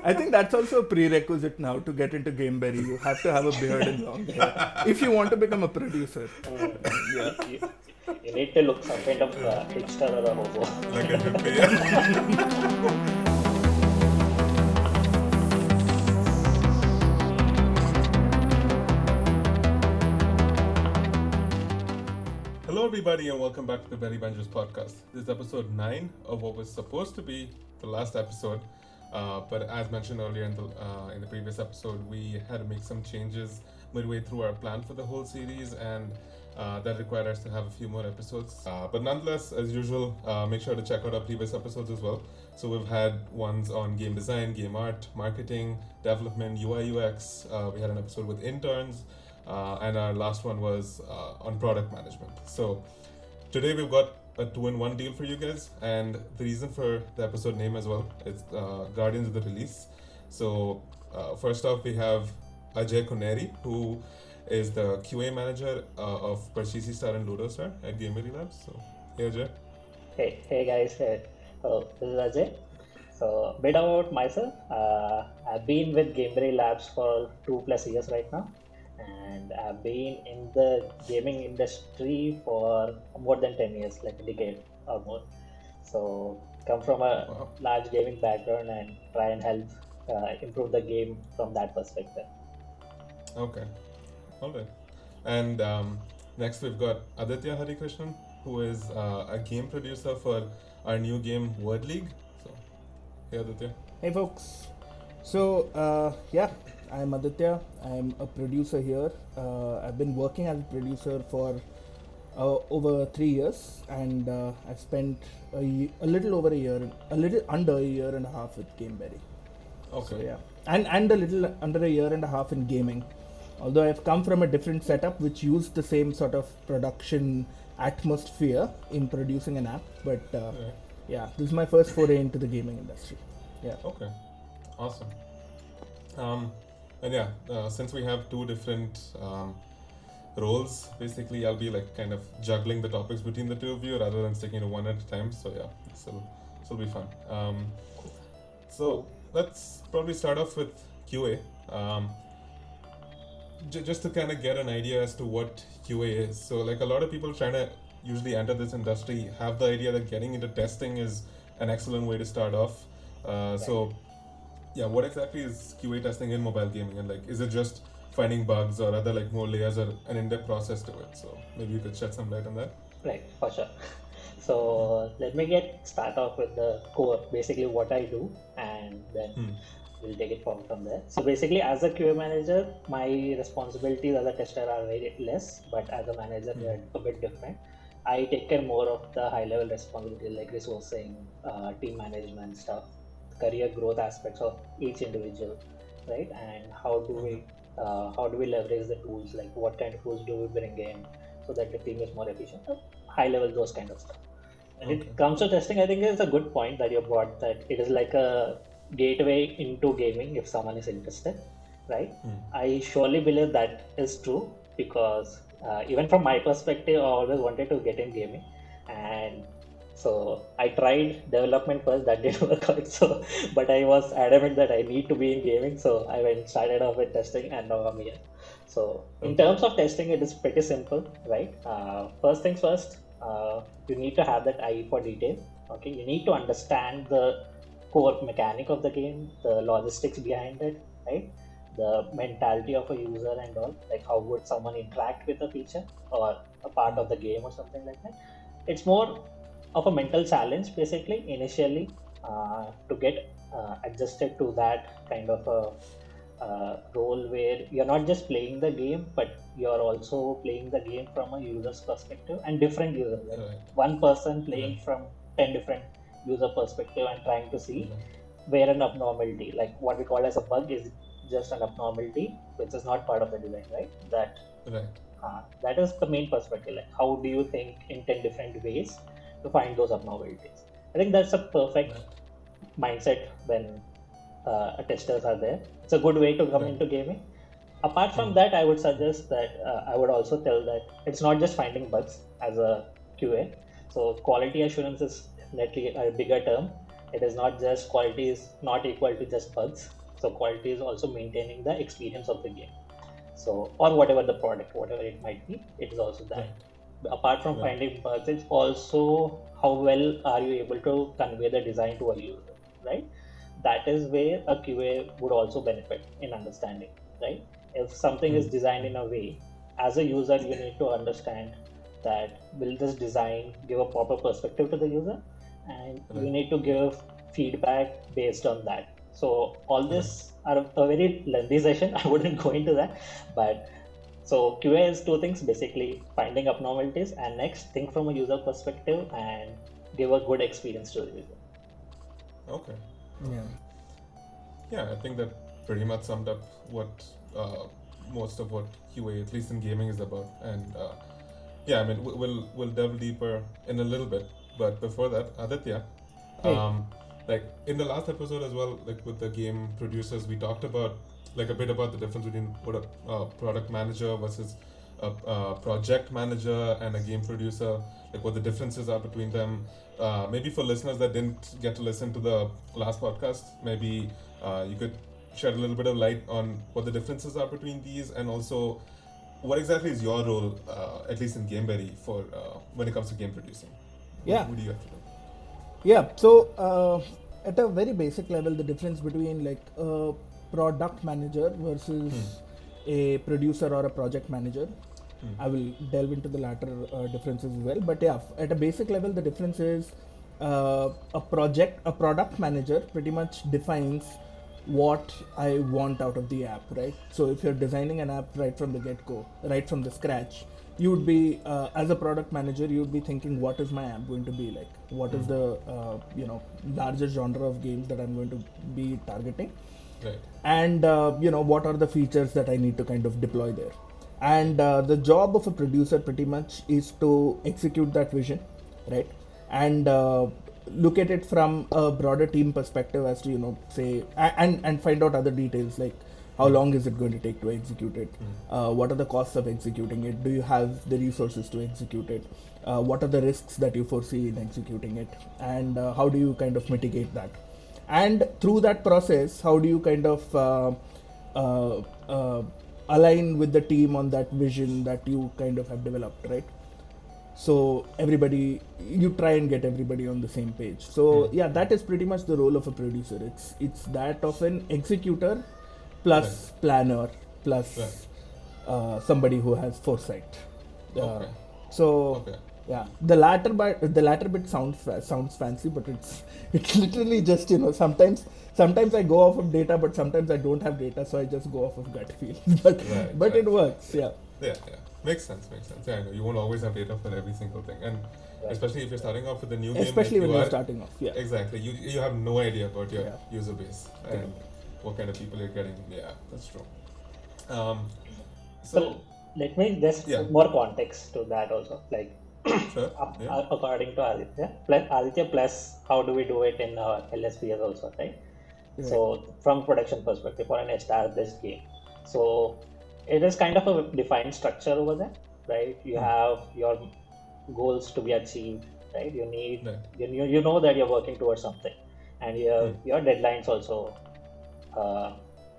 I think that's also a prerequisite now to get into Gameberry. You have to have a beard and long hair if you want to become a producer. Yeah. You need to look some kind of hipster or a hobo. Like a hippie. Yeah. Hello, everybody, and welcome back to the Berryvengers podcast. This is episode 9 of what was supposed to be the last episode. But as mentioned earlier in the previous episode, we had to make some changes midway through our plan for the whole series, and that required us to have a few more episodes. But nonetheless, as usual, make sure to check out our previous episodes as well. So we've had ones on game design, game art, marketing, development, UI, UX. We had an episode with interns. And our last one was on product management. So today we've got a 2-in-1 deal for you guys, and the reason for the episode name as well is Guardians of the Release. So first off, we have Ajay Koneri, who is the QA manager of Parcheesi Star and Ludo Star at Gameberry Labs. So hey Ajay. Hey guys. Hello, this is Ajay. So a bit about myself. I've been with Gameberry Labs for 2+ years right now. And I've been in the gaming industry for more than 10 years, like a decade or more. So come from a large gaming background and try and help improve the game from that perspective. Okay, all right. And next we've got Aditya Harikrishnan, who is a game producer for our new game Word League. So hey Aditya. Hey folks. So I'm Aditya. I'm a producer here. I've been working as a producer for over 3 years, and I've spent a little under a year and a half with Gameberry. Okay. So, yeah, and a little under a year and a half in gaming. Although I've come from a different setup which used the same sort of production atmosphere in producing an app, but this is my first foray into the gaming industry. Yeah. Okay. Awesome. Since we have two different roles, basically I'll be like kind of juggling the topics between the two of you rather than sticking to one at a time. So yeah, this'll be fun. So let's probably start off with QA. Just to kind of get an idea as to what QA is. So like a lot of people trying to usually enter this industry have the idea that getting into testing is an excellent way to start off. So yeah, what exactly is QA testing in mobile gaming, and like, is it just finding bugs or other like more layers or an in-depth process to it? So maybe you could shed some light on that. Right, for sure. So let me start off with the core, basically what I do, and then we'll take it forward from there. So basically, as a QA manager, my responsibilities as a tester are very less, but as a manager, they're a bit different. I take care more of the high-level responsibilities like resourcing, team management stuff, career growth aspects of each individual, right? And how do we leverage the tools? Like what kind of tools do we bring in so that the team is more efficient? High level, those kind of stuff. And it comes to testing, I think it's a good point that you brought, that it is like a gateway into gaming if someone is interested, right? I surely believe that is true because even from my perspective, I always wanted to get in gaming, and so I tried development first. That didn't work out. But I was adamant that I need to be in gaming, so I started off with testing, and now I'm here. So in terms of testing, it is pretty simple, right? First things first, you need to have that eye for detail. Okay, you need to understand the core mechanic of the game, the logistics behind it, right? The mentality of a user and all, like how would someone interact with a feature or a part of the game or something like that. It's more of a mental challenge basically initially to get adjusted to that kind of a role where you're not just playing the game, but you're also playing the game from a user's perspective and different users, like one person playing from 10 different user perspective and trying to see where an abnormality, like what we call as a bug, is just an abnormality which is not part of the design, right? That is the main perspective, like how do you think in 10 different ways to find those abnormalities. I think that's a perfect mindset when testers are there. It's a good way to come into gaming. Apart from that, I would suggest that I would also tell that it's not just finding bugs as a QA. So quality assurance is definitely a bigger term. It is not just quality is not equal to just bugs. So quality is also maintaining the experience of the game. So, or whatever the product, whatever it might be, it is also that. Apart from finding bugs, it's also how well are you able to convey the design to a user, right? That is where a QA would also benefit in understanding, right? If something is designed in a way, as a user, you need to understand that will this design give a proper perspective to the user, and you need to give feedback based on that. So all this are a very lengthy session. I wouldn't go into that, but so QA is two things, basically finding abnormalities and next think from a user perspective and give a good experience to the user. Okay. Yeah. I think that pretty much summed up what most of what QA, at least in gaming, is about. And I mean, we'll delve deeper in a little bit. But before that, Aditya, like in the last episode as well, like with the game producers, we talked about like a bit about the difference between what a product manager versus a project manager and a game producer, like what the differences are between them. Maybe for listeners that didn't get to listen to the last podcast, maybe you could shed a little bit of light on what the differences are between these, and also what exactly is your role, at least in Gameberry, for when it comes to game producing. What do you have to do? Yeah, so at a very basic level, the difference between like a product manager versus a producer or a project manager, I will delve into the latter differences as well. But yeah, at a basic level, the difference is a product manager pretty much defines what I want out of the app, right? So if you're designing an app right from the get-go, right from the scratch, you would be, as a product manager, you would be thinking, what is my app going to be like? What is the, larger genre of games that I'm going to be targeting? Right. And, what are the features that I need to kind of deploy there? And the job of a producer pretty much is to execute that vision, right? And look at it from a broader team perspective as to, say, and find out other details like how long is it going to take to execute it? What are the costs of executing it? Do you have the resources to execute it? What are the risks that you foresee in executing it? And how do you kind of mitigate that? And through that process, how do you kind of align with the team on that vision that you kind of have developed, right? So you try and get everybody on the same page. So that is pretty much the role of a producer. It's that of an executor plus planner plus somebody who has foresight. The latter bit sounds fancy, but it's literally just sometimes I go off of data, but sometimes I don't have data, so I just go off of gut feel. But it works. Yeah. Makes sense. Yeah, I know you won't always have data for every single thing, and especially if you're starting off with a new game. Especially when you're starting off. Yeah. Exactly. You have no idea about your user base and what kind of people you're getting. Yeah, that's true. So let me just put more context to that also. Like, according to Aditya plus how do we do it in LSPS also, right? So from production perspective for an established game, so it is kind of a defined structure over there, right? You have your goals to be achieved, right? You need you know that you're working towards something, and your deadlines also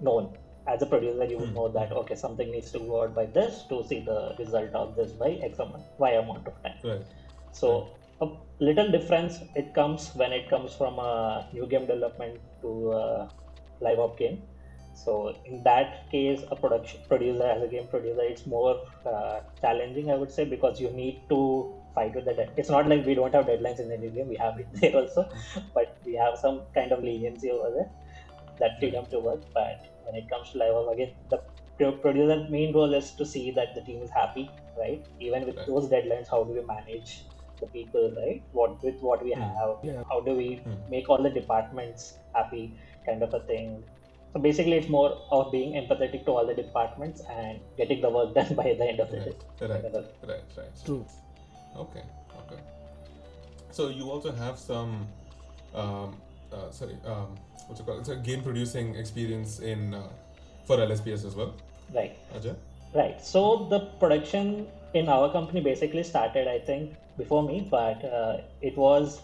known. As a producer, you would know that something needs to go out by this to see the result of this by Y amount of time. So a little difference it comes when it comes from a new game development to a live op game. So in that case, a producer as a game producer, it's more challenging, I would say, because you need to fight with the deadline. It's not like we don't have deadlines in the new game; we have it there also, but we have some kind of leniency over there, that freedom to work. But when it comes to live op, again, the producer's main role is to see that the team is happy, right? Even with those deadlines, how do we manage the people, right? What we have, how do we make all the departments happy, kind of a thing. So basically, it's more of being empathetic to all the departments and getting the work done by the end of the day. Right. True. Okay. So you also have some, what's it called? It's a game producing experience in for LSPS as well. Right. Ajay? Right. So the production in our company basically started, I think, before me, but it was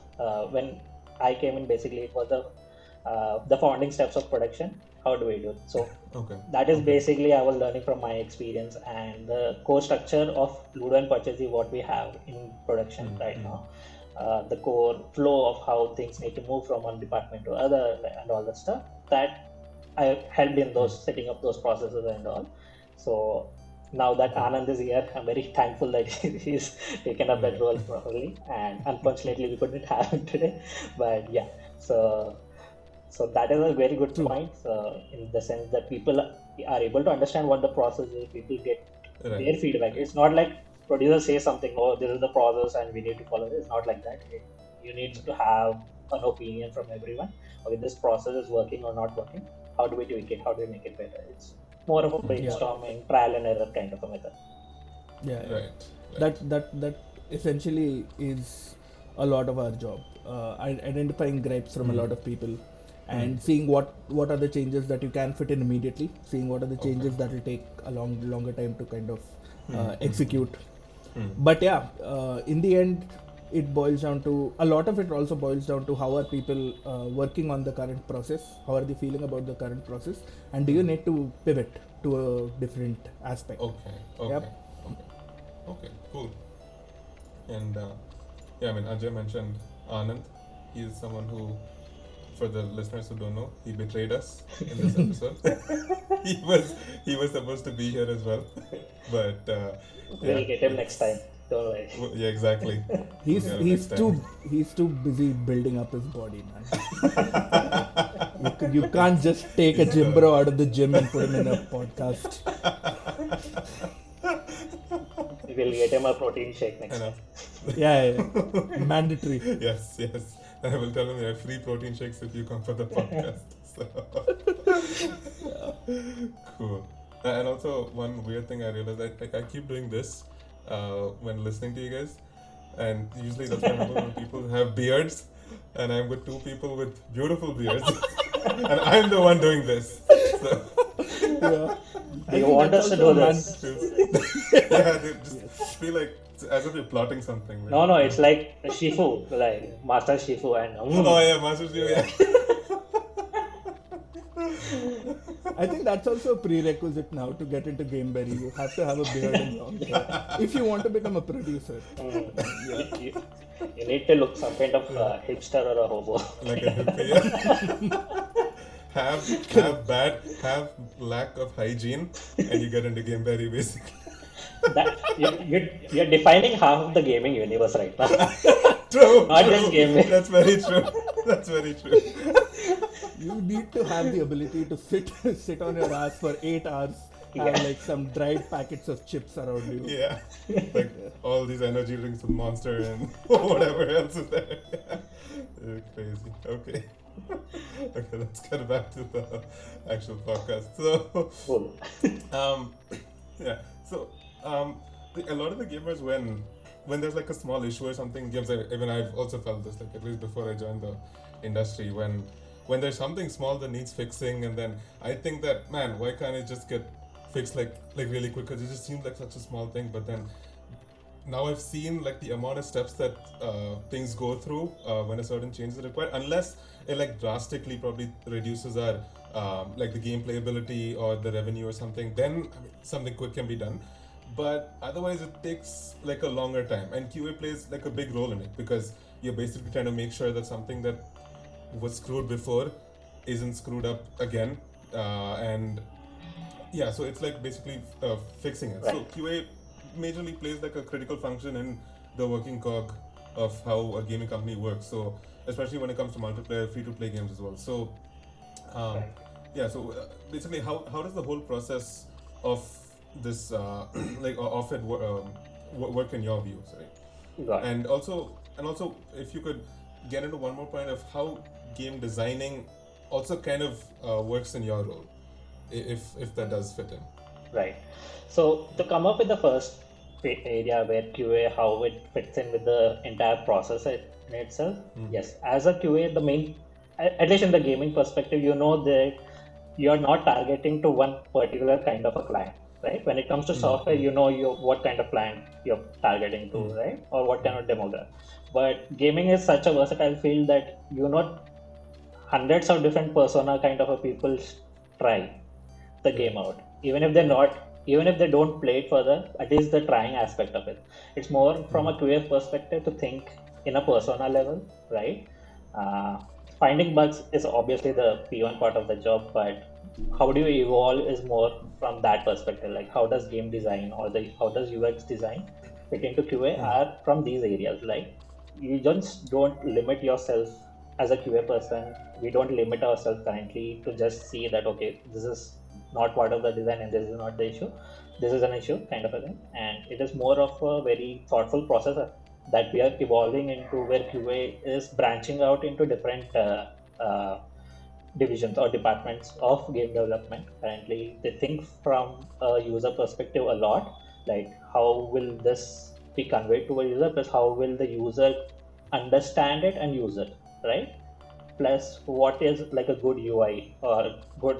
when I came in, basically it was the founding steps of production. How do we do it? So that is basically I was learning from my experience, and the core structure of Ludo and Purchase is what we have in production right now. The core flow of how things need to move from one department to other and all that stuff, that I helped in those setting up those processes and all. So now that Anand is here, I'm very thankful that he's taken up that role properly, and unfortunately we couldn't have him today. But yeah, so that is a very good point, in the sense that people are able to understand what the process is. People get their feedback. It's not like producer says something, oh, this is the process and we need to follow it. It's not like that. You need to have an opinion from everyone. Okay, this process is working or not working. How do we tweak it? How do we make it better? It's more of a brainstorming, trial and error kind of a method. Yeah. That essentially is a lot of our job. Identifying gripes from a lot of people, and seeing what are the changes that you can fit in immediately, seeing what are the changes that will take a longer time to kind of execute. But in the end, it boils down to, a lot of it also boils down to how are people working on the current process, how are they feeling about the current process, and do you need to pivot to a different aspect. Okay, cool. And Ajay mentioned Anand. He is someone who, for the listeners who don't know, he betrayed us in this episode. he was supposed to be here as well, but we'll get him next time. Don't worry. Yeah, exactly. He's too busy building up his body, man. you can't just take a gym bro out of the gym and put him in a podcast. We'll get him a protein shake next time. Yeah. Mandatory. Yes. I will tell him you have free protein shakes if you come for the podcast. So. Cool. And also, one weird thing I realized, I keep doing this when listening to you guys, and usually that's what I remember when people have beards, and I'm with two people with beautiful beards, and I'm the one doing this. So. You want us to do this? They just feel like as if you're plotting something. Like, no, it's like Shifu, like Master Shifu, and Master Shifu. Yeah. I think that's also a prerequisite now to get into Gameberry. You have to have a beard and long hair if you want to become a producer. You need to look some kind of hipster or a hobo. Like a hippie. have lack of hygiene, and you get into Gameberry basically. You're defining half of the gaming universe right now. True. Not just gaming. That's very true. You need to have the ability to sit on your ass for 8 hours, have like some dried packets of chips around you. Yeah. Like all these energy drinks with Monster and whatever else is there. Crazy. Okay, let's get back to the actual podcast. So, a lot of the gamers, when there's like a small issue or something, even I've also felt this, like at least before I joined the industry, when there's something small that needs fixing, and then I think that, man, why can't it just get fixed like really quick? Because it just seems like such a small thing, but then now I've seen like the amount of steps that things go through when a certain change is required, unless it like drastically probably reduces our like the game playability or the revenue or something, then something quick can be done. But otherwise it takes like a longer time, and QA plays like a big role in it, because you're basically trying to make sure that something that was screwed before isn't screwed up again, and so it's like basically fixing it. So QA majorly plays like a critical function in the working cog of how a gaming company works, so especially when it comes to multiplayer free-to-play games as well. So basically how does the whole process of this work in your views, right? And also if you could get into one more point of how game designing also kind of works in your role, if that does fit in. Right. So to come up with the first area where QA, how it fits in with the entire process in itself. Yes, as a QA, the main, at least in the gaming perspective, you know that you're not targeting to one particular kind of a client, right? When it comes to software, you know what kind of client you're targeting to, right? Or what kind of demographic. But gaming is such a versatile field that hundreds of different persona kind of a people try the game out. Even if they don't play it further, at least the trying aspect of it. It's more from a QA perspective to think in a persona level, right? Uh, Finding bugs is obviously the P1 part of the job, but how do you evolve is more from that perspective. Like how does game design or how does UX design fit into QA are from these areas. Like you just don't limit yourself as a QA person. We don't limit ourselves currently to just see that okay, this is not part of the design and this is not the issue. This is an issue kind of a thing, and it is more of a very thoughtful process that we are evolving into, where QA is branching out into different divisions or departments of game development. Currently, they think from a user perspective a lot, like how will this be conveyed to a user, plus how will the user understand it and use it, right? Plus, what is like a good UI or good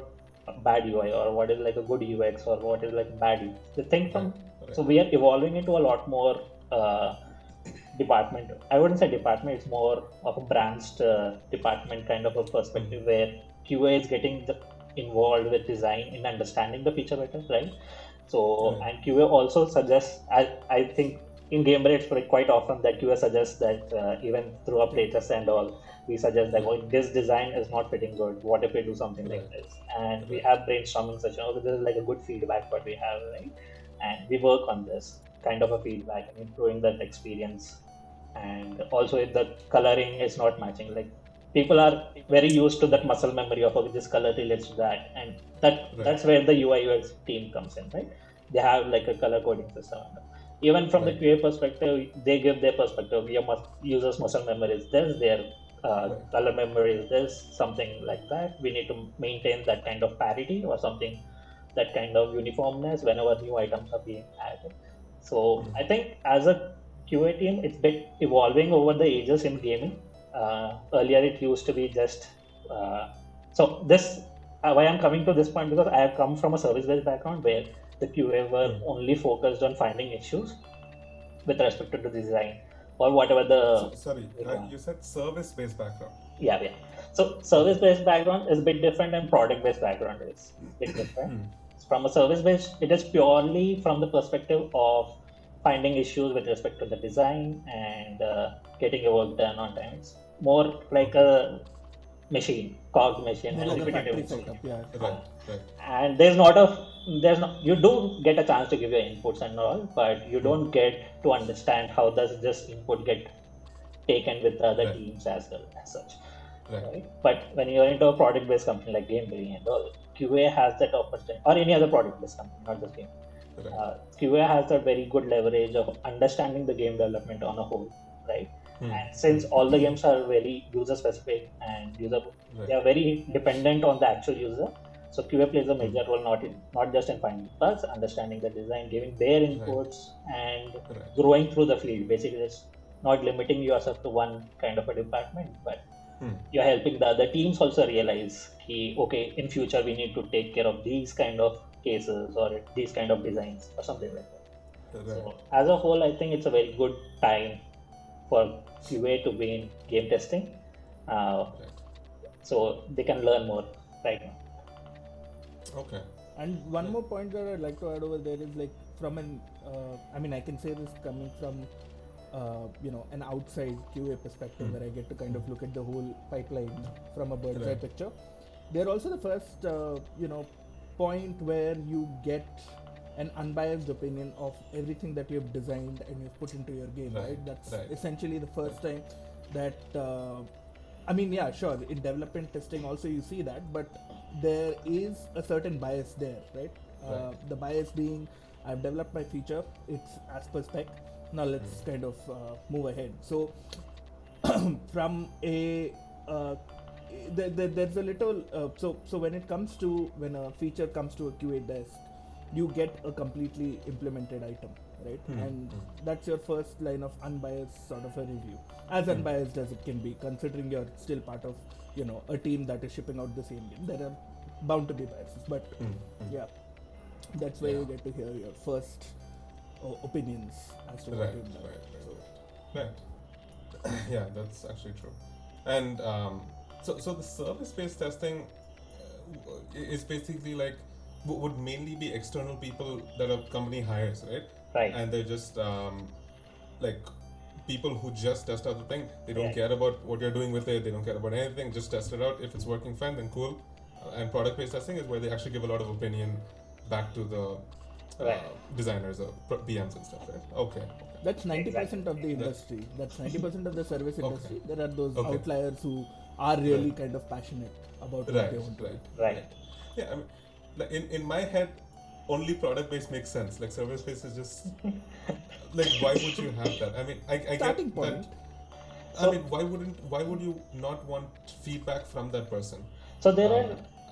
bad UI, or what is like a good UX or what is like bad UX. They think from so we are evolving into a lot more department. I wouldn't say department, it's more of a branched department kind of a perspective where QA is getting involved with design in understanding the feature better, right? So and QA also suggests, I think in Gameberry it's quite often that QA suggests that even through a playtest and all, we suggest that this design is not fitting good. What if we do something like this? And we have brainstorming session. Okay, this is like a good feedback what we have, right? And we work on this kind of a feedback and improving that experience. And also if the coloring is not matching, like people are very used to that muscle memory of okay, this color relates to that, and that's where the UI UX team comes in, right? They have like a color coding system. Even from the QA perspective, they give their perspective. Your users muscle memory is this, their color memory is this, something like that. We need to maintain that kind of parity or something, that kind of uniformness whenever new items are being added. So I think as a QA team, it's been evolving over the ages in gaming. Earlier, it used to be just so this. Why I'm coming to this point, because I have come from a service-based background where the QA were only focused on finding issues with respect to the design or whatever the. Sorry, you said service-based background. Yeah. So service-based background is a bit different, and product-based background is a bit different. From a service-based, it is purely from the perspective of finding issues with respect to the design and getting your work done on time. It's more like a machine, cog machine, and repetitive machine. And you do get a chance to give your inputs and all, but you don't get to understand how does this input get taken with the other teams as well as such. Right? But when you're into a product-based company like Gameberry and all, QA has that opportunity, or any other product-based company, not just game. QA has that very good leverage of understanding the game development on a whole, right? And since all the games are very user-specific and they are very dependent on the actual user, so QA plays a major role not just in finding bugs, understanding the design, giving their inputs, and growing through the field. Basically, it's not limiting yourself to one kind of a department, but you're helping the other teams also realize, okay, in future we need to take care of these kind of cases or these kind of designs or something like that. So as a whole, I think it's a very good time for QA to be in game testing, so they can learn more right now. Okay. And one more point that I'd like to add over there is like from an I can say this coming from an outside QA perspective, where I get to kind of look at the whole pipeline from a bird's eye picture. They're also the first point where you get an unbiased opinion of everything that you've designed and you've put into your game, right? That's essentially the first time that sure, in development testing also you see that, but there is a certain bias there, right? The bias being, I've developed my feature, it's as per spec, now let's kind of move ahead. So from a there's a little so when a feature comes to a QA desk, you get a completely implemented item, right? And that's your first line of unbiased sort of a review, as unbiased as it can be, considering you're still part of a team that is shipping out the same game. There are bound to be biases, but that's where you get to hear your first opinions as to what you've done. Right. Yeah, that's actually true. And so the service-based testing is basically like would mainly be external people that a company hires, right? Right. And they're just like people who just test out the thing. They don't Right. care about what you're doing with it. They don't care about anything. Just test it out. If it's working fine, then cool. And product-based testing is where they actually give a lot of opinion back to the Right. designers or PMs and stuff, right? Okay. That's 90% Exactly. of the industry. That's 90% of the service Okay. industry. There are those Okay. outliers who are really Right. kind of passionate about what Right, they want to do. Right. Yeah, I mean, like in my head, only product based makes sense. Like service based is just like why would you have that? I mean, I Starting get point. that. So- I mean, why would you not want feedback from that person? So there are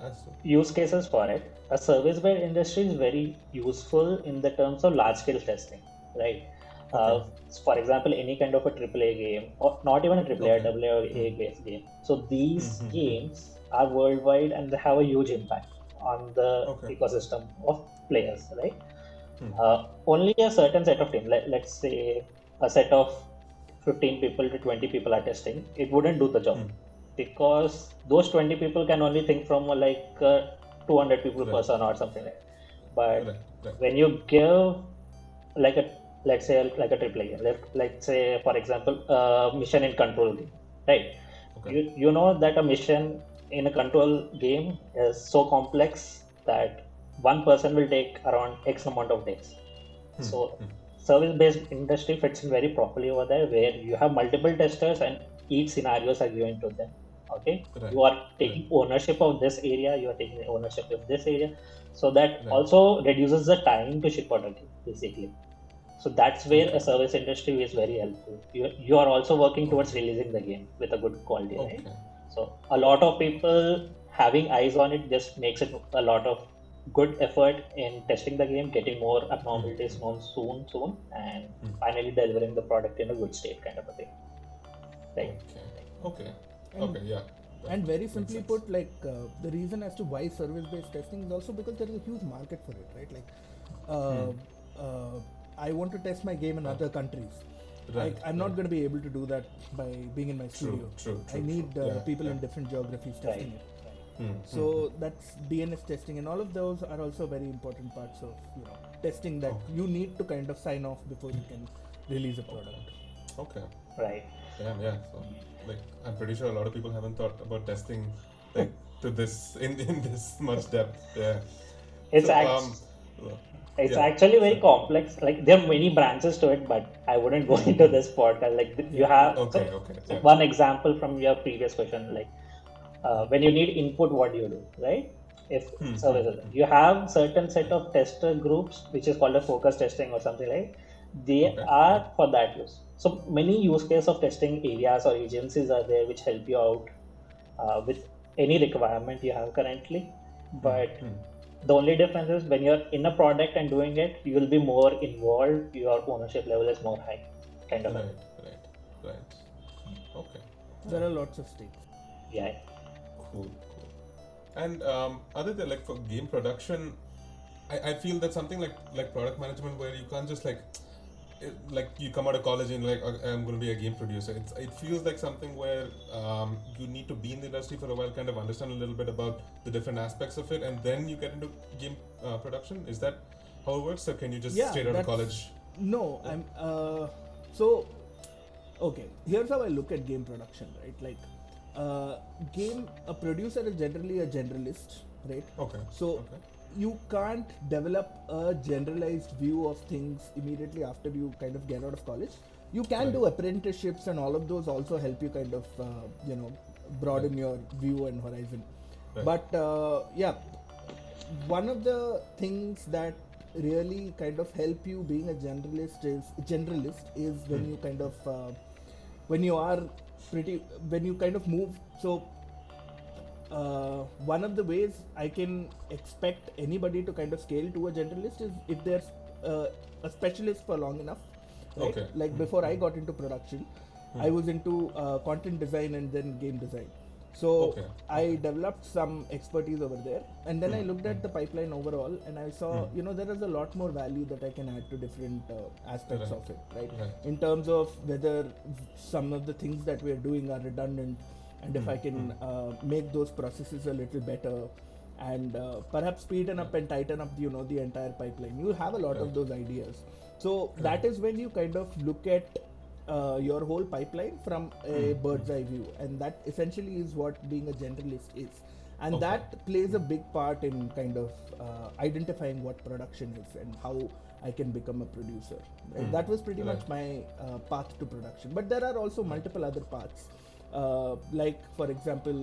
As to- use cases for it. A service-based industry is very useful in the terms of large-scale testing, right? For example, any kind of a AAA game, or not even a AAA, Okay. AA or A-based game. So these games are worldwide and they have a huge impact on the Okay. ecosystem of players, right? Only a certain set of teams, let's say a set of 15 people to 20 people are testing, it wouldn't do the job because those 20 people can only think from like 200 people Right. person or something like that. But Right. when you give like a, let's say like a triple game, let's say for example mission in control game, right? Okay. You know that a mission in a control game is so complex that one person will take around X amount of days. So service-based industry fits in very properly over there, where you have multiple testers and each scenarios are given to them. Okay, Right. you are taking ownership of this area, you are taking ownership of this area, so that Right. also reduces the time to ship out a game, basically. So that's where Okay. a service industry is very helpful. You are also working towards releasing the game with a good quality, right? Okay. So a lot of people having eyes on it just makes it a lot of good effort in testing the game, getting more abnormalities known soon, and finally delivering the product in a good state, kind of a thing. Right. Okay. And- Okay. Yeah. And very Makes simply sense. put, like the reason as to why service-based testing is also because there is a huge market for it, right? Like, I want to test my game in other countries. Right, I'm not going to be able to do that by being in my studio. True. I need Yeah, people yeah. in different geographies testing Right. it. So that's DNS testing, and all of those are also very important parts of testing that you need to kind of sign off before you can release a product. Okay. Right. Damn, yeah. So, like, I'm pretty sure a lot of people haven't thought about testing, like, to this in this much depth. Yeah. It's So, It's yeah, actually very so- complex. Like there are many branches to it, but I wouldn't go into this podcast. Like you have Okay. so Yeah. one example from your previous question, like when you need input, what do you do, right? If services, you have certain set of tester groups, which is called a focus testing or something like. They Okay. are for that use. So many use case of testing areas or agencies are there which help you out with any requirement you have currently, but the only difference is when you're in a product and doing it, you will be more involved, your ownership level is more high, kind of. Right. Okay. There are lots of stakes. Yeah. Cool. And other than like for game production, I feel that's something like product management where you can't just like you come out of college and like I'm going to be a game producer. It feels like something where you need to be in the industry for a while, kind of understand a little bit about the different aspects of it, and then you get into game production. Is that how it works, or can you just straight out of college? No, I'm so okay. Here's how I look at game production, right? Like, a producer is generally a generalist, right? Okay. So you can't develop a generalized view of things immediately after you kind of get out of college. You can do apprenticeships, and all of those also help you kind of broaden your view and horizon. Right. But yeah, one of the things that really kind of help you being a generalist is when you kind of when you kind of move. So one of the ways I can expect anybody to kind of scale to a generalist is if they're a specialist for long enough, right? Okay. Like before I got into production, I was into content design and then game design. So Okay. I developed some expertise over there, and then I looked at the pipeline overall, and I saw, there is a lot more value that I can add to different aspects Right. of it, right? Right. In terms of whether some of the things that we're doing are redundant, and if I can make those processes a little better, and perhaps speeden up and tighten up, the entire pipeline. You have a lot of Right. those ideas. So that is when you kind of look at your whole pipeline from a bird's eye view, and that essentially is what being a generalist is, and Okay. that plays a big part in kind of identifying what production is and how I can become a producer. Right? That was pretty much my path to production, but there are also multiple other paths. Like for example,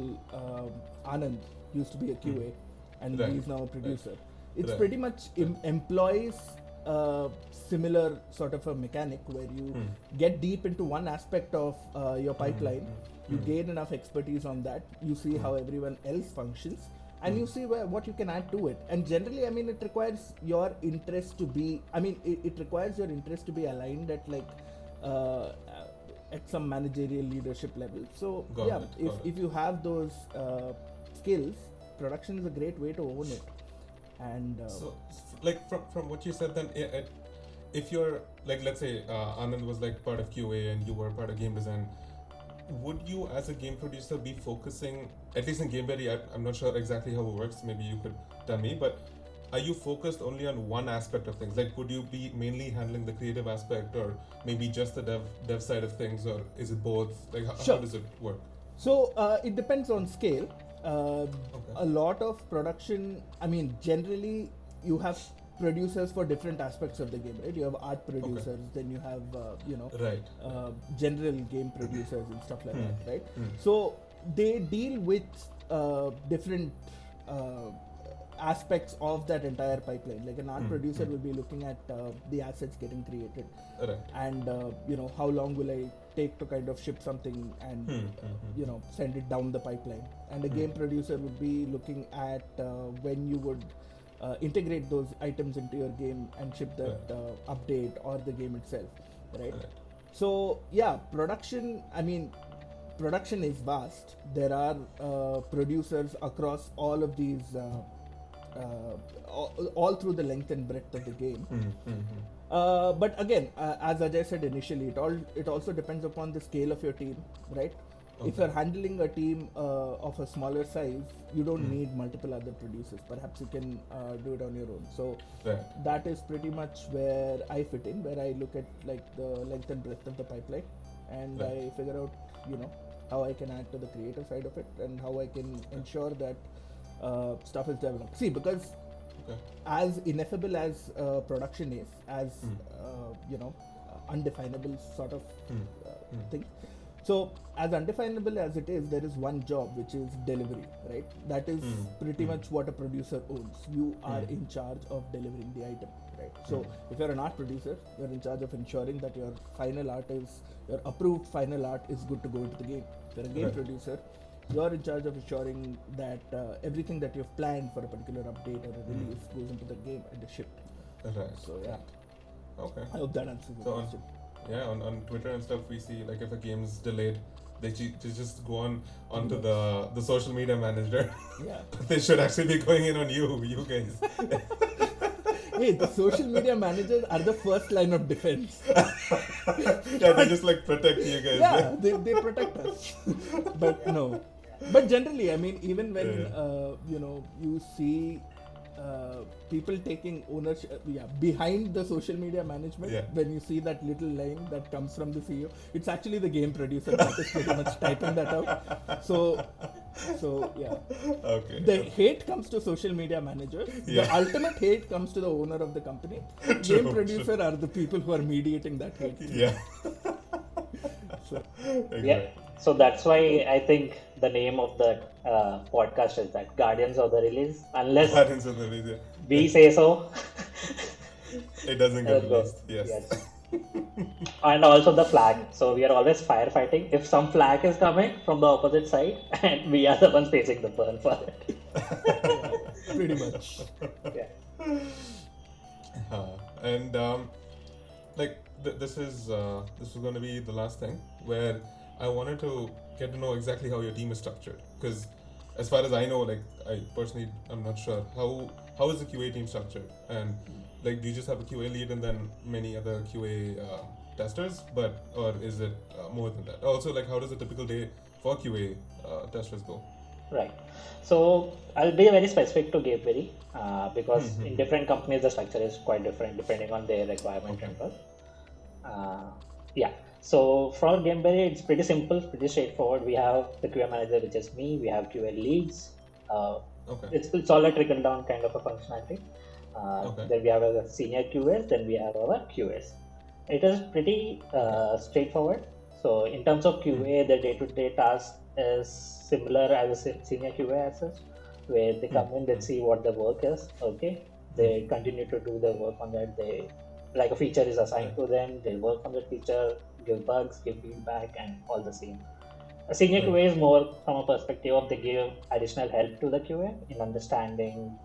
Anand used to be a QA, and Right. he's now a producer. It's Right. pretty much employs similar sort of a mechanic where you get deep into one aspect of your pipeline, you gain enough expertise on that, you see how everyone else functions, and you see what you can add to it. And generally, I mean, it requires your interest to be, it requires your interest to be aligned at like at some managerial leadership level. So Got it. if you have those skills, production is a great way to own it. And So, like from what you said, then if you're like, let's say Anand was like part of QA and you were part of game design, would you as a game producer be focusing, at least in Gameberry, I'm not sure exactly how it works, maybe you could tell me, but are you focused only on one aspect of things? Like, would you be mainly handling the creative aspect, or maybe just the dev side of things, or is it both? Like, how does it work? So it depends on scale. A lot of production, generally you have producers for different aspects of the game, right? You have art producers, then you have, Right. general game producers and stuff like that, right? So they deal with different aspects of that entire pipeline. Like an art producer will be looking at the assets getting created, Right. and how long will I take to kind of ship something and send it down the pipeline. And a game producer would be looking at when you would integrate those items into your game and ship that update or the game itself, right? So yeah, production is vast. There are producers across all of these all through the length and breadth of the game. But again, as Ajay said initially, it also depends upon the scale of your team, right? If you're handling a team of a smaller size, you don't need multiple other producers. Perhaps you can do it on your own. So that is pretty much where I fit in, where I look at like the length and breadth of the pipeline, and I figure out how I can add to the creative side of it, and how I can ensure that stuff is developed. See, because as ineffable as production is, as undefinable sort of thing. So as undefinable as it is, there is one job, which is delivery, right? That is pretty much what a producer owns. You are in charge of delivering the item, right? So if you're an art producer, you're in charge of ensuring that your approved final art is good to go into the game. If you're a game producer, you're in charge of ensuring that everything that you've planned for a particular update or a release goes into the game and is shipped. Right. So yeah. Okay. I hope that answers the question. On Twitter and stuff, we see like if a game's delayed, they just go onto the social media manager. Yeah. But they should actually be going in on you guys. Hey, the social media managers are the first line of defense. Yeah, they just like protect you guys. Yeah, they protect us. But no. But generally, even when you see people taking ownership behind the social media management, when you see that little line that comes from the CEO, it's actually the game producer that is pretty much typing that out. So yeah. Okay. The hate comes to social media managers. The ultimate hate comes to the owner of the company. Game producer are the people who are mediating that hate. Yeah. So, yeah. So that's why I think the name of the podcast is that Guardians of the Release. Unless Guardians of the Release, we say so, it doesn't get released. Yes. And also the flag. So we are always firefighting. If some flag is coming from the opposite side, and we are the ones facing the burn for it. pretty much. Yeah. And this is going to be the last thing where I wanted to get to know exactly how your team is structured. Because as far as I know, like I personally, I'm not sure how is the QA team structured, and like do you just have a QA lead and then many other QA testers, or is it more than that? Also, like how does a typical day for QA testers go? Right. So I'll be very specific to Gameberry because in different companies the structure is quite different depending on their requirement and all. Yeah. So for Gameberry, it's pretty simple, pretty straightforward. We have the QA manager, which is me. We have QA leads. It's all a trickle down kind of a functionality. Then we have a senior QS. Then we have our QS. It is pretty straightforward. So in terms of QA, the day-to-day task is similar as a senior QA as such, where they come in, they see what the work is. Okay, they continue to do the work on that. They like a feature is assigned to them. They work on the feature, give bugs, give feedback, and all the same. A senior QA is more from a perspective of they give additional help to the QA in understanding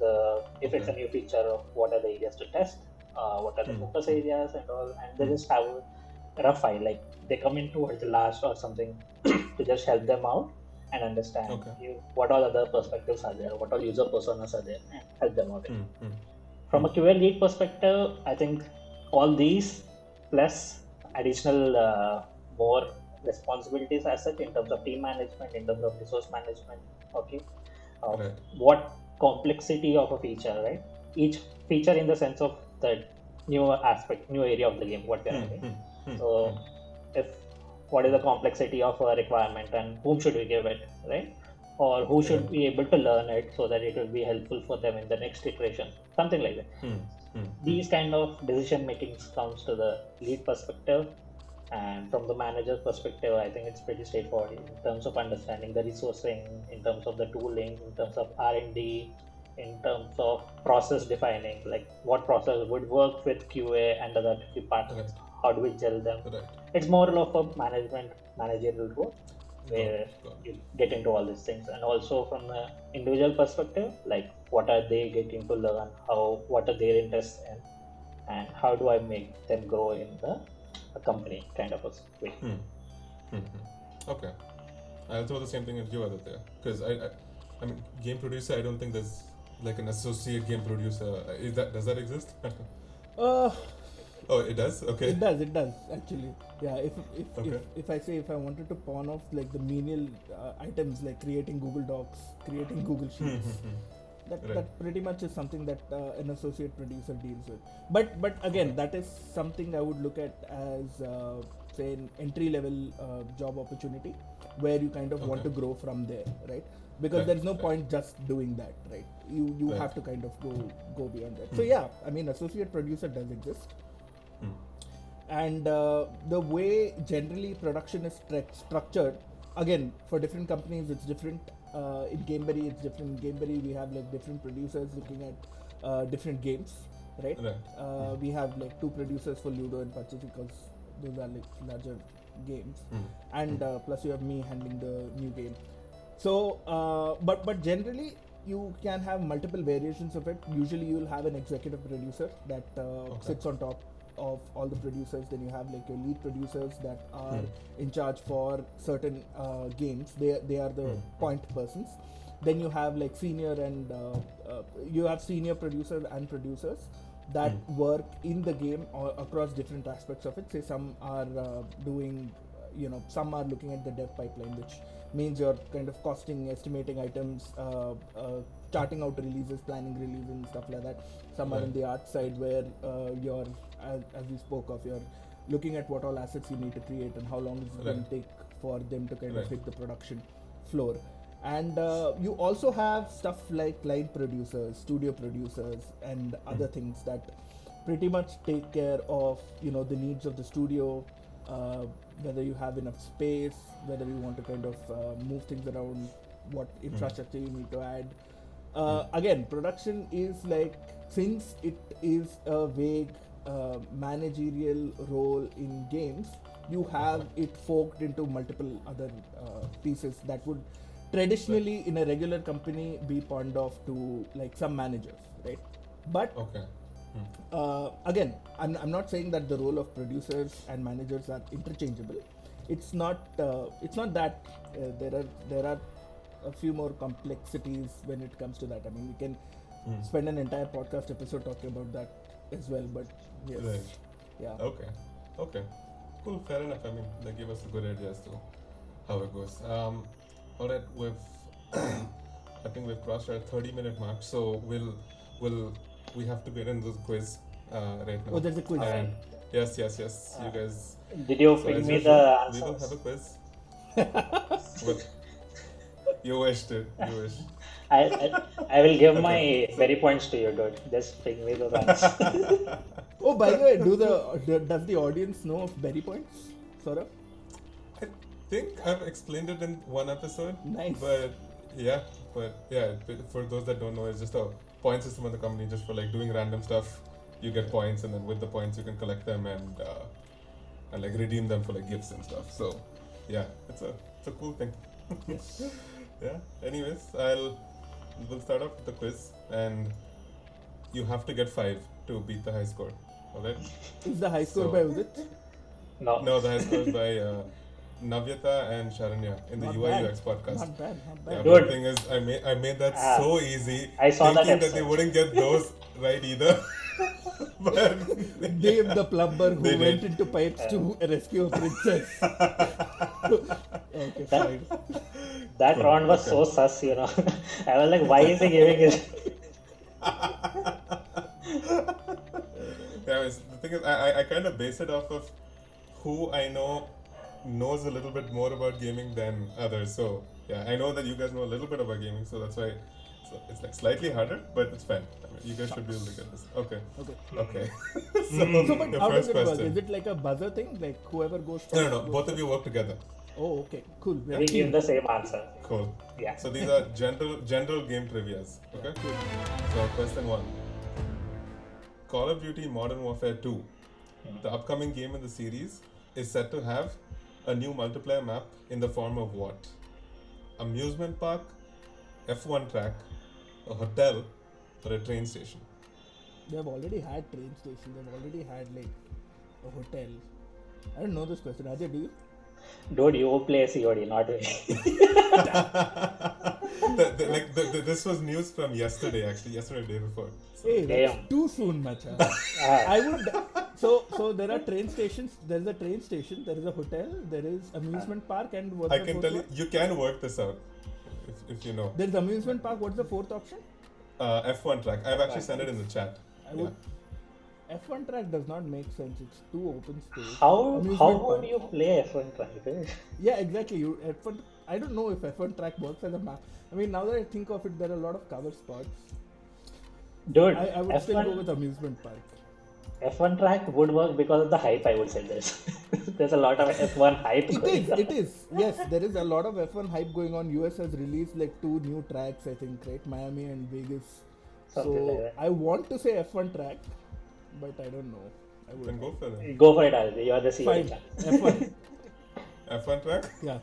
if it's a new feature, what are the areas to test, what are the focus areas and all, and they just have a rough file, like they come in towards the last or something to just help them out and understand what all other perspectives are there, what all user personas are there, and help them out. From a QA lead perspective, I think all these plus additional more responsibilities as such in terms of team management, in terms of resource management, what complexity of a feature, right? Each feature in the sense of the new aspect, new area of the game, what we're having. So if what is the complexity of a requirement and whom should we give it, right? Or who should be able to learn it so that it will be helpful for them in the next iteration, something like that. These kind of decision makings comes to the lead perspective, and from the manager's perspective, I think it's pretty straightforward in terms of understanding the resourcing, in terms of the tooling, in terms of R&D, in terms of process defining, like what process would work with QA and other departments, how do we gel them. It's more of a managerial role where you get into all these things, and also from the individual perspective, like what are they getting to learn, what are their interests in, and how do I make them grow in a company kind of a way. Okay, I'll throw the same thing at you, Aditya, because I mean, game producer, I don't think there's like an associate game producer. Does that exist? Oh, it does? Okay. It does actually. Yeah, if I wanted to pawn off like the menial items like creating Google Docs, creating Google Sheets, that pretty much is something that an associate producer deals with. But again, that is something I would look at as say an entry level job opportunity where you kind of want to grow from there, right? Because there's no point just doing that, right? You have to kind of go beyond that. So yeah, I mean, associate producer does exist. And the way generally production is structured, again, for different companies it's different. In Gameberry it's different. In Gameberry we have like different producers looking at different games, right? We have like 2 producers for Ludo and Pachi because those are like larger games, and plus you have me handling the new game. So but generally you can have multiple variations of it. Usually you'll have an executive producer that sits on top of all the producers. Then you have like your lead producers that are in charge for certain games. They are the point persons. Then you have like senior producers and producers that work in the game or across different aspects of it. Say some are doing, some are looking at the dev pipeline, which means you're kind of costing, estimating items, charting out releases, planning releases and stuff like that. Some are in the art side where you're, as we spoke of, you're looking at what all assets you need to create and how long it's going to take for them to kind of hit the production floor. And you also have stuff like line producers, studio producers, and other things that pretty much take care of the needs of the studio, whether you have enough space, whether you want to kind of move things around, what infrastructure you need to add. Again, production is like, since it is a vague managerial role in games, you have it forked into multiple other pieces that would traditionally in a regular company be pawned off to like some managers, right? But again, I'm not saying that the role of producers and managers are interchangeable. it's not that there are a few more complexities when it comes to that. I mean, we can spend an entire podcast episode talking about that as well, but yes. Right. Yeah. Okay. Cool. Fair enough. I mean, they give us a good idea as to how it goes. All right. I think we've crossed our 30-minute mark, so we have to get into the quiz right now. Oh, there's a quiz. Yes. You guys. Did you So ping as me usual, the we will answers? have a quiz. But you wish to. You wish. I will give my berry points to you, dude. Just ping me those answers. Oh, by the way, does the audience know of berry points, Sohrab? I think I've explained it in one episode. Nice. But yeah, for those that don't know, it's just a point system in the company. Just for like doing random stuff, you get points, and then with the points you can collect them and like redeem them for like gifts and stuff. So yeah, it's a cool thing. Yes. Yeah. Anyways, we'll start off with the quiz, and you have to get 5 to beat the high score. Alright? Is the high score So- by Udit? No, the high score is by Navyata and Sharanya in the Not UI bad. UX podcast. Not bad. Yeah, Dude. but the thing is, I made that so easy, I saw that thinking that they episode. wouldn't get those right either. But Dave the plumber who They went did. into pipes to rescue a princess. Okay, fine. That Cool, round was okay. so sus, you know. I was like, why is he giving it? yeah, the thing is, I kind of base it off of who I know knows a little bit more about gaming than others. So yeah, I know that you guys know a little bit about gaming, so that's why it's like slightly harder, but it's fine. I mean, you guys should be able to get this. Okay. So, but the how does first it work? question. Is it like a buzzer thing? Like whoever goes first? No, goes both of first? you work together. Oh, okay, cool. We're We a give team. the same answer. Cool. Yeah. So these are general game trivias. Okay. Cool. So question 1. Call of Duty Modern Warfare 2, the upcoming game in the series, is set to have a new multiplayer map in the form of what? Amusement park, F1 track, a hotel, or a train station? They've already had train station. They've already had like a hotel. I don't know this question. Ajay, do you? Dude, you play COD, not me. This was news from yesterday, actually, yesterday, day before. So, Hey, that's Damn. too soon, macha. I would. So there are train stations. There's a train station. There is a hotel. There is amusement park, and what's I the can fourth tell you, one? you can work this out if you know. There's amusement park. What's the fourth option? F1 track. I've actually sent it in the chat. I would. F1 track does not make sense. It's too open space. How Amusement would park. you play F1 track? Yeah, exactly. You F1. I don't know if F1 track works as a map. I mean, now that I think of it, there are a lot of cover spots. Dude, I would still go F1, with amusement park. F1 track would work because of the hype, I would say this. There's a lot of F1 hype going on. It is. Yes, there is a lot of F1 hype going on. US has released like 2 new tracks, I think, right? Miami and Vegas. Something like So that. I want to say F1 track, but I don't know. I Then would. go for it. Go for it, Alvi. You're the CEO. Fine. F1. F1 track? Yeah.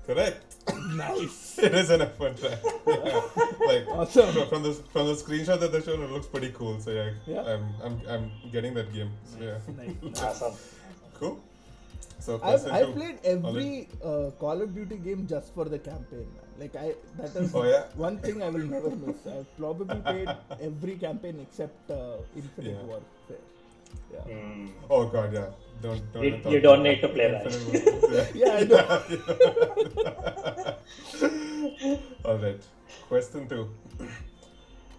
Correct. Nice. It is an F1 track. Yeah. Like Awesome. from the screenshot that they showed, it looks pretty cool. So Yeah. I'm getting that game. So, yeah. Nice. Awesome. Cool. So I've question 2. played every Call of Duty game just for the campaign, man. Like that is Oh, yeah? one thing I will never miss. I've probably played every campaign except Infinite Yeah. Warfare. Yeah. Mm. Oh god, yeah. Don't You talk don't about need to play that. Infinite Warfare. Yeah, I know. Alright. Question 2.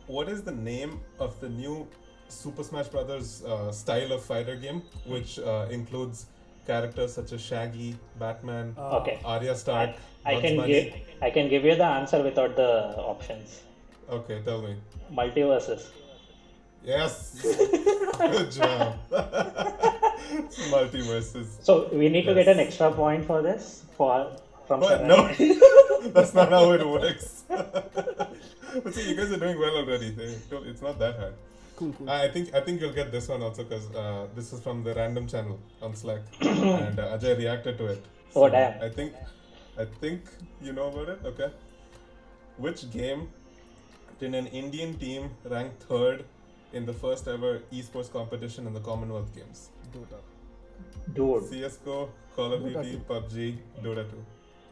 What is the name of the new Super Smash Brothers style of fighter game, which includes characters such as Shaggy, Batman, Okay. Arya Stark, I Bugs can Bunny? I can give you the answer without the options. Okay, tell me. Multiverses. Yes! Good job. Multiverses. So we need to Yes. get an extra point for this from But Saran. no, that's not how it works. But see, you guys are doing well already. It's not that hard. Cool. I think you'll get this one also because this is from the random channel on Slack, and Ajay reacted to it. Oh, damn. I think you know about it. Okay. Which game did an Indian team rank third in the first ever esports competition in the Commonwealth Games? Dota. Dude. CS:GO, Call of Dota Duty, 2. PUBG, Dota 2.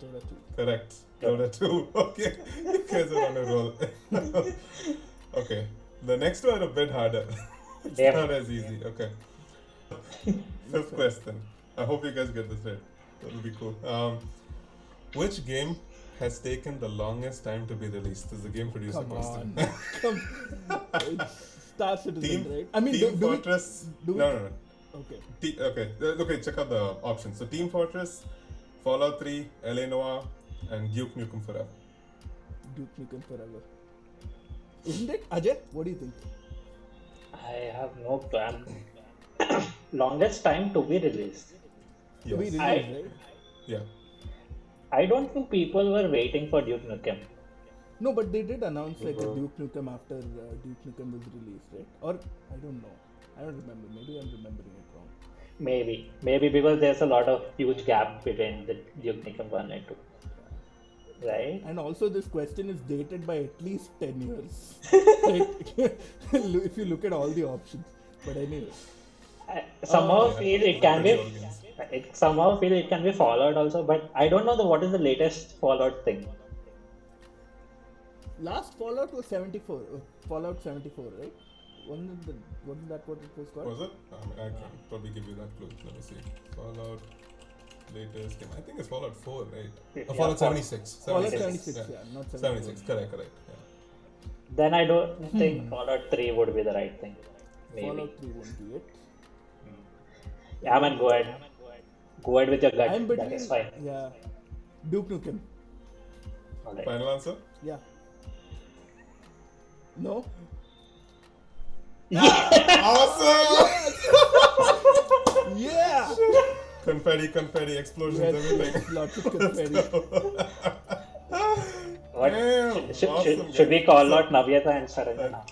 Dota 2. Correct. Dota. Dota 2. Okay. You guys are on a roll. Okay. The next one a bit harder. It's Damn. not as easy. Okay. Fifth question. I hope you guys get this right. That'll be cool. Which game has taken the longest time to be released? This is a game producer Come question. on. It's Star Citizen, Team, right? I mean, Team do we... Fortress. do we- No. Okay. Okay, check out the options. So Team Fortress, Fallout 3, LA Noire, and Duke Nukem Forever. Duke Nukem Forever. Isn't it? Ajay, what do you think? I have no plan. Longest time to be released. To be Yes. released, I- right? Yeah. I don't think people were waiting for Duke Nukem. No, but they did announce like a Mhm. Duke Nukem after Duke Nukem was released, right? Or I don't know. I don't remember. Maybe I'm remembering it wrong. Maybe because there's a lot of huge gap between the Duke Nukem 1 and 2. Right? And also, this question is dated by at least 10 years. Like, if you look at all the options. But anyway, I somehow Yeah. feel it can Pretty be. old games. Somehow feel it can be Fallout also, but I don't know what is the latest Fallout thing. last Fallout was 74. Fallout 74, right? Wasn't that what it was called? Was it? I can probably give you that clue. Let me see. Fallout latest game. I think it's Fallout 4, right? Yeah, Fallout 76. Fallout 76, 76, yeah, not 74. 76. Correct. Yeah. Then I don't think Fallout 3 would be the right thing. Maybe. Fallout 3 won't be it. Yeah, man, go ahead. Go ahead with your gut. I'm That between. is fine. Yeah. Duke Nukem. Alright. Final answer? Yeah. No? Awesome! Yeah! confetti, explosions, everything. Yes, lots of confetti. What? Damn, Should awesome we game. call out Navyata and Saranjana?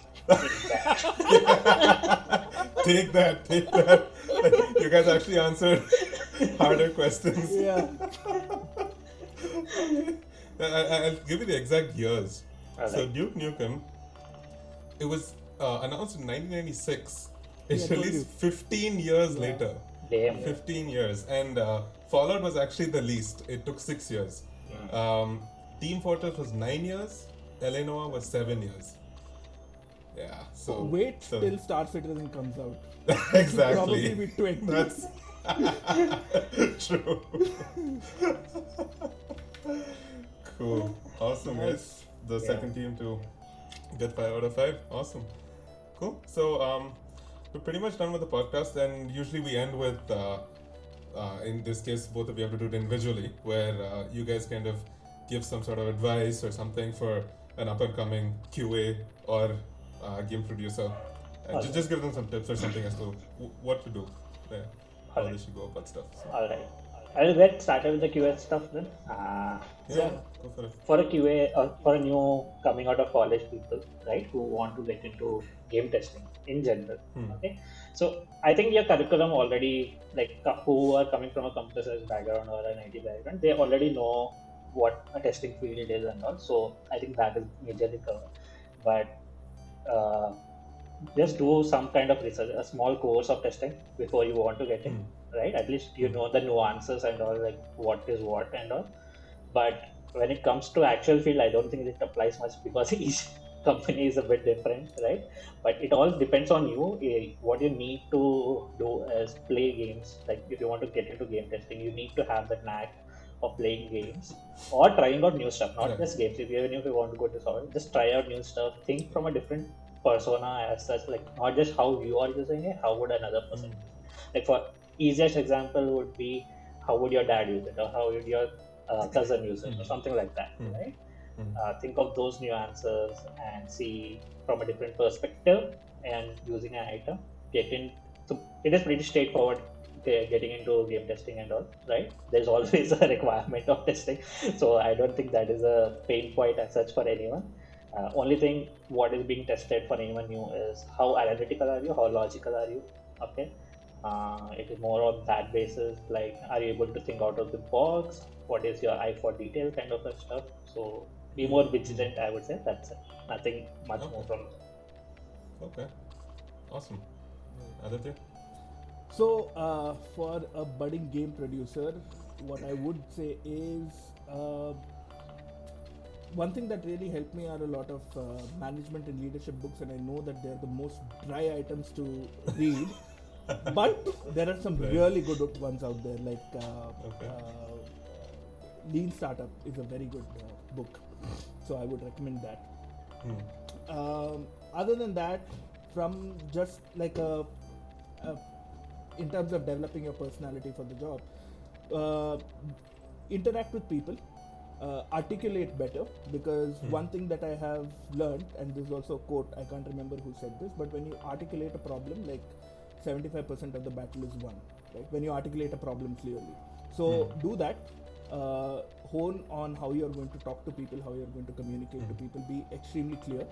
Take that. You guys actually answered harder questions. Yeah. I'll give you the exact years. So Alright. Duke Nukem, it was announced in 1996. It's Yeah, I told released you. 15 years Yeah. later. Damn. 15 years. And Fallout was actually the least. It took 6 years. Team Fortress was 9 years. LA Noire was 7 years. Yeah. So Wait so- till Star Citizen comes out. exactly. Probably be 20. That's true. Cool. Awesome, guys. The second team to get 5 out of 5. Awesome. Cool. So we're pretty much done with the podcast, and usually we end with in this case both of you have to do it individually, where you guys kind of give some sort of advice or something for an up and coming QA or game producer. And just give them some tips or something as to what to do, how they should go about stuff. So, Alright. I'll get started with the QA stuff then. yeah, go for it. For a QA or for a new coming out of college people, right, who want to get into game testing in general. Okay, so I think your curriculum already, like who are coming from a computer science background or an IT background, they already know what a testing field is and all. So I think that is majorly covered. But just do some kind of research, a small course of testing before you want to get in, right? At least you know the nuances and all, like what is what and all. But when it comes to actual field, I don't think it applies much because each company is a bit different, right? But it all depends on you. What you need to do is play games. Like if you want to get into game testing, you need to have that knack of playing games or trying out new stuff, not just games. Even if you want to go to software, just try out new stuff. Think from a different persona as such, like not just how you are using it, how would another person use it. Like for easiest example would be how would your dad use it, or how would your cousin use it, or something like that, right? Think of those nuances and see from a different perspective, and using an item get in. So it is pretty straightforward getting into game testing and all, right? There's always a requirement of testing, so I don't think that is a pain point as such for anyone. Only thing what is being tested for anyone new is how analytical are you, how logical are you. Okay, it is more on that basis, like are you able to think out of the box, what is your eye for detail kind of a stuff. So be more vigilant, I would say. That's it, nothing much more from Okay, awesome. Aditya? So, for a budding game producer, what I would say is one thing that really helped me are a lot of management and leadership books, and I know that they're the most dry items to read, but there are some really good ones out there. Like Lean Startup is a very good book, so I would recommend that. Other than that, from just like in terms of developing your personality for the job, interact with people, articulate better, because one thing that I have learned, and this is also a quote, I can't remember who said this, but when you articulate a problem, like 75% of the battle is won, right? When you articulate a problem clearly. So do that. Hone on how you're going to talk to people, how you're going to communicate to people, be extremely clear.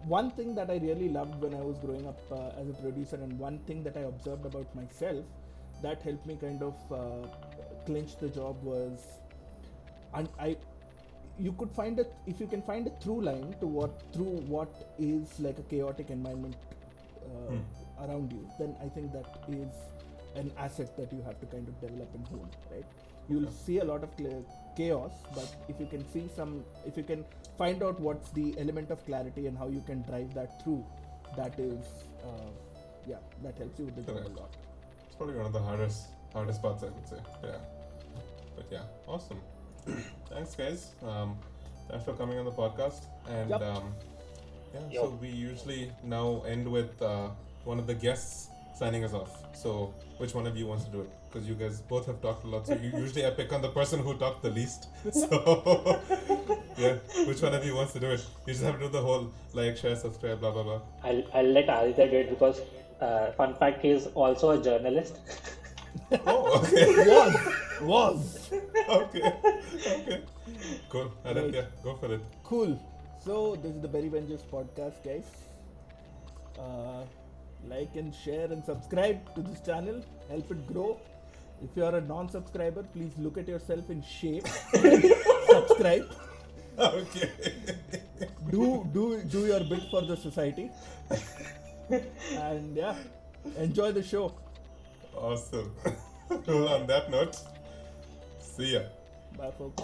One thing that I really loved when I was growing up as a producer, and one thing that I observed about myself that helped me kind of clinch the job was, you could find it, if you can find a through line to what is like a chaotic environment around you, then I think that is an asset that you have to kind of develop and hone, right? You'll see a lot of chaos, but if you can find out what's the element of clarity and how you can drive that through, that is that helps you with the job a lot. It's probably one of the hardest parts, I would say. Yeah. But yeah, awesome. Thanks, guys. Thanks for coming on the podcast. And so we usually now end with one of the guests signing us off. So which one of you wants to do it? Because you guys both have talked a lot, so usually I pick on the person who talked the least. So yeah, which one of you wants to do it? You just have to do the whole like, share, subscribe, blah blah blah. I'll let Aditya do it because fun fact, he is also a journalist. Oh, okay. Was. Okay. Cool. Aditya, Right. go for it. Cool. So this is the Berryvengers podcast, guys. Like and share and subscribe to this channel. Help it grow. If you are a non-subscriber, please look at yourself in shape. Subscribe. Okay. Do your bit for the society. And yeah, enjoy the show. Awesome. Well, on that note, see ya. Bye, folks.